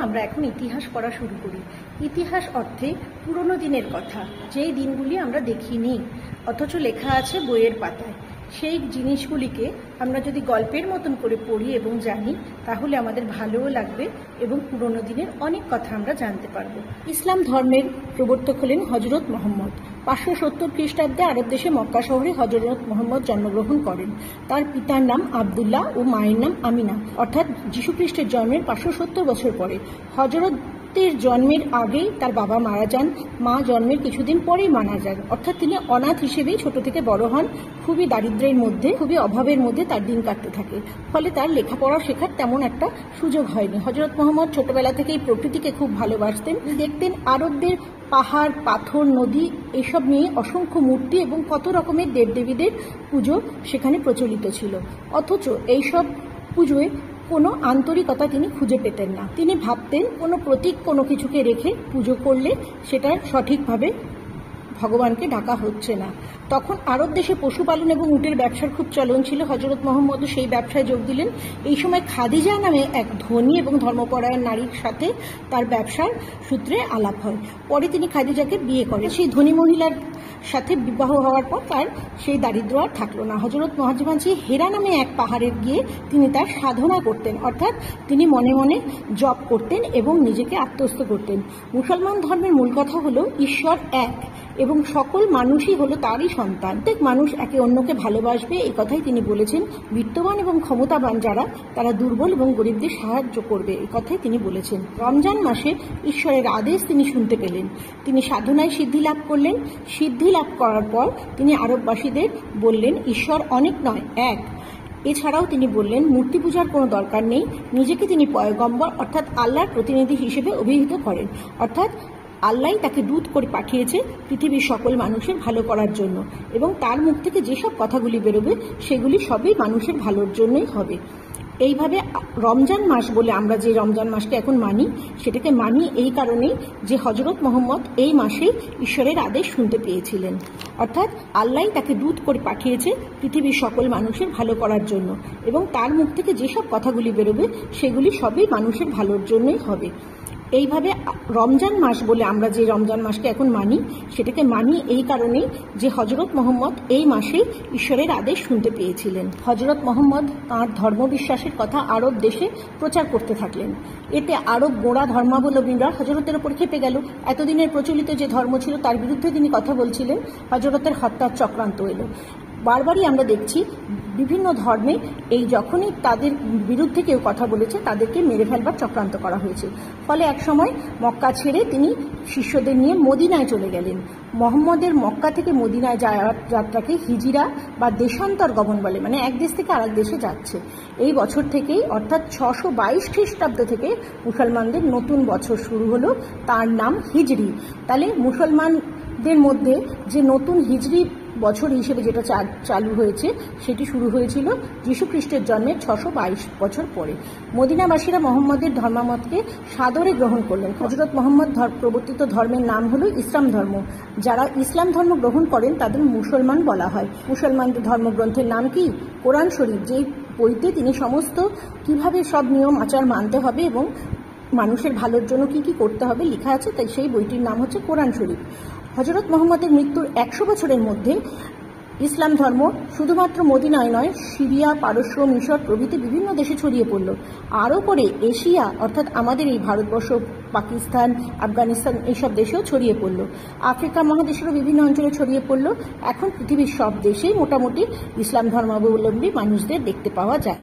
আমরা এখন ইতিহাস পড়া শুরু করি। ইতিহাস অর্থে পুরনো দিনের কথা, যেই দিনগুলি আমরা দেখিনি অথচ লেখা আছে বইয়ের পাতায়। সেই জিনিসগুলিকে আমরা যদি গল্পের মতন করে পড়ি এবং জানি, তাহলে আমাদের ভালোও লাগবে এবং পুরনো দিনের অনেক কথা আমরা জানতে পারবো। ইসলাম ধর্মের প্রবর্তক হলেন হজরত মোহাম্মদ। 570 খ্রিস্টাব্দে আরব দেশে মক্কা শহরে হজরত মোহাম্মদ জন্মগ্রহণ করেন। তার পিতার নাম আবদুল্লাহ ও মায়ের নাম আমিনা, অর্থাৎ যীশু খ্রিস্টের জন্মের 570 বছর পরে। হজরতের জন্মের আগেই তার বাবা মারা যান, মা জন্মের কিছুদিন পরেই মারা যান, অর্থাৎ তিনি অনাথ হিসেবেই ছোট থেকে বড় হন। খুবই দারিদ্র্যের মধ্যে, খুবই অভাবের মধ্যে তার দিন কাটতে থাকে। ফলে তার লেখাপড়া শেখার তেমন একটা সুযোগ হয়নি। হজরত মোহাম্মদ ছোটবেলা থেকেই প্রকৃতিকে খুব ভালোবাসতেন। দেখতেন আরবদের পাহাড়, পাথর, নদী এসব নিয়ে অসংখ্য মূর্তি এবং কত রকমের দেবদেবীদের পুজো সেখানে প্রচলিত ছিল। অথচ এইসব পুজোয় কোনো আন্তরিকতা তিনি খুঁজে পেতেন না। তিনি ভাবতেন কোনো প্রতীক, কোনো কিছুকে রেখে পুজো করলে সেটা সঠিকভাবে ভগবানকে ডাকা হচ্ছে না। তখন আরব দেশে পশুপালন এবং উটের ব্যবসার খুব চলন ছিল। হজরত মোহাম্মদ সেই ব্যবসায় যোগ দিলেন। এই সময় খাদিজা নামে এক ধনী এবং ধর্মপরায়ণ নারীর সাথে তার ব্যবসার সূত্রে আলাপ হয়। পরে তিনি খাদিজাকে বিয়ে করেন। সেই ধনী মহিলার সাথে বিবাহ হওয়ার পর তার সেই দারিদ্র আর থাকলো না। হজরত মহাজিমানজি হেরা নামে এক পাহাড়ে গিয়ে তিনি তার সাধনা করতেন, অর্থাৎ তিনি মনে মনে জপ করতেন এবং নিজেকে আত্মস্থ করতেন। মুসলমান ধর্মের মূল কথা হলো ঈশ্বর এক এবং সকল মানুষই হলো তারই সন্তান। প্রত্যেক মানুষ একে অন্যকে ভালোবাসবে, এই কথাই তিনি বলেছেন। বিত্তবান এবং ক্ষমতাবান যারা, তারা দুর্বল এবং গরিবদের সাহায্য করবে, এই কথাই তিনি বলেছেন। রমজান মাসে ঈশ্বরের আদেশ তিনি শুনতে পেলেন। তিনি সাধনায় সিদ্ধি লাভ করলেন। সিদ্ধি লাভ করার পর তিনি আরববাসীদের বললেন, ঈশ্বর অনেক নয়, এক। এছাড়াও তিনি বললেন, মূর্তি পূজার কোনো দরকার নেই। নিজেকে তিনি পয়গম্বর অর্থাৎ আল্লাহর প্রতিনিধি হিসেবে অভিহিত করেন, অর্থাৎ আল্লাহ তাকে দূত করে পাঠিয়েছে পৃথিবীর সকল মানুষের ভালো করার জন্য, এবং তার মুখ থেকে যেসব কথাগুলি বেরোবে সেগুলি সবই মানুষের ভালোর জন্যই হবে। এইভাবে রমজান মাস বলে আমরা যে রমজান মাসকে এখন মানি, সেটাকে মানি এই কারণেই যে হজরত মোহাম্মদ এই মাসেই ঈশ্বরের আদেশ শুনতে পেয়েছিলেন, অর্থাৎ আল্লাহ তাকে দূত করে পাঠিয়েছে পৃথিবীর সকল মানুষের ভালো করার জন্য, এবং তার মুখ থেকে যেসব কথাগুলি বেরোবে সেগুলি সবই মানুষের ভালোর জন্যই হবে। এইভাবে রমজান মাস বলে আমরা যে রমজান মাসকে এখন মানি, সেটাকে মানি এই কারণেই যে হজরত মোহাম্মদ এই মাসেই ঈশ্বরের আদেশ শুনতে পেয়েছিলেন। হজরত মোহাম্মদ তাঁর ধর্মবিশ্বাসের কথা আরব দেশে প্রচার করতে থাকলেন। এতে আরব গোঁড়া ধর্মাবলম্বীরা হজরতের ওপর খেপে গেল। এতদিনের প্রচলিত যে ধর্ম ছিল তার বিরুদ্ধে তিনি কথা বলছিলেন। হজরতের হত্যার চক্রান্ত এলো। বারবারই আমরা দেখছি বিভিন্ন ধর্মে এই যখনই তাদের বিরুদ্ধে কেউ কথা বলেছে তাদেরকে মেরে ফেলবার চক্রান্ত করা হয়েছে। ফলে একসময় মক্কা ছেড়ে তিনি শিষ্যদের নিয়ে মদিনায় চলে গেলেন। মোহাম্মদের মক্কা থেকে মদিনায় যাওয়ার যাত্রাকে হিজিরা বা দেশান্তর গমন বলে, মানে এক দেশ থেকে আরেক দেশে যাচ্ছে। এই বছর থেকেই অর্থাৎ 622 খ্রিস্টাব্দ থেকে মুসলমানদের নতুন বছর শুরু হলো, তার নাম হিজরি। তাহলে মুসলমানদের মধ্যে যে নতুন হিজরি বছর হিসেবে যেটা চালু হয়েছে, সেটি শুরু হয়েছিল যীশু খ্রিস্টের জন্মের 622 বছর পরে। মদিনাবাসীরা মোহাম্মদের ধর্মমতকে সাদরে গ্রহণ করলেন। হজরত মোহাম্মদ প্রবর্তিত ধর্মের নাম হলো ইসলাম ধর্ম। যারা ইসলাম ধর্ম গ্রহণ করেন তাদের মুসলমান বলা হয়। মুসলমানদের ধর্মগ্রন্থের নাম কি? কোরআন শরীফ, যেই বইতে তিনি সমস্ত কিভাবে সব নিয়ম আচার মানতে হবে এবং মানুষের ভালোর জন্য কি কি করতে হবে লেখা আছে, তাই সেই বইটির নাম হচ্ছে কোরআন শরীফ। হজরত মোহাম্মদের মৃত্যুর 100 বছরের মধ্যে ইসলাম ধর্ম শুধুমাত্র মদিনায় নয়, সিরিয়া, পারস্য, মিশর প্রভৃতি বিভিন্ন দেশে ছড়িয়ে পড়ল। আরও পরে এশিয়া অর্থাৎ আমাদের এই ভারতবর্ষ, পাকিস্তান, আফগানিস্তান এইসব দেশেও ছড়িয়ে পড়ল। আফ্রিকা মহাদেশেরও বিভিন্ন অঞ্চলে ছড়িয়ে পড়ল। এখন পৃথিবীর সব দেশেই মোটামুটি ইসলাম ধর্মাবলম্বী মানুষদের দেখতে পাওয়া যায়।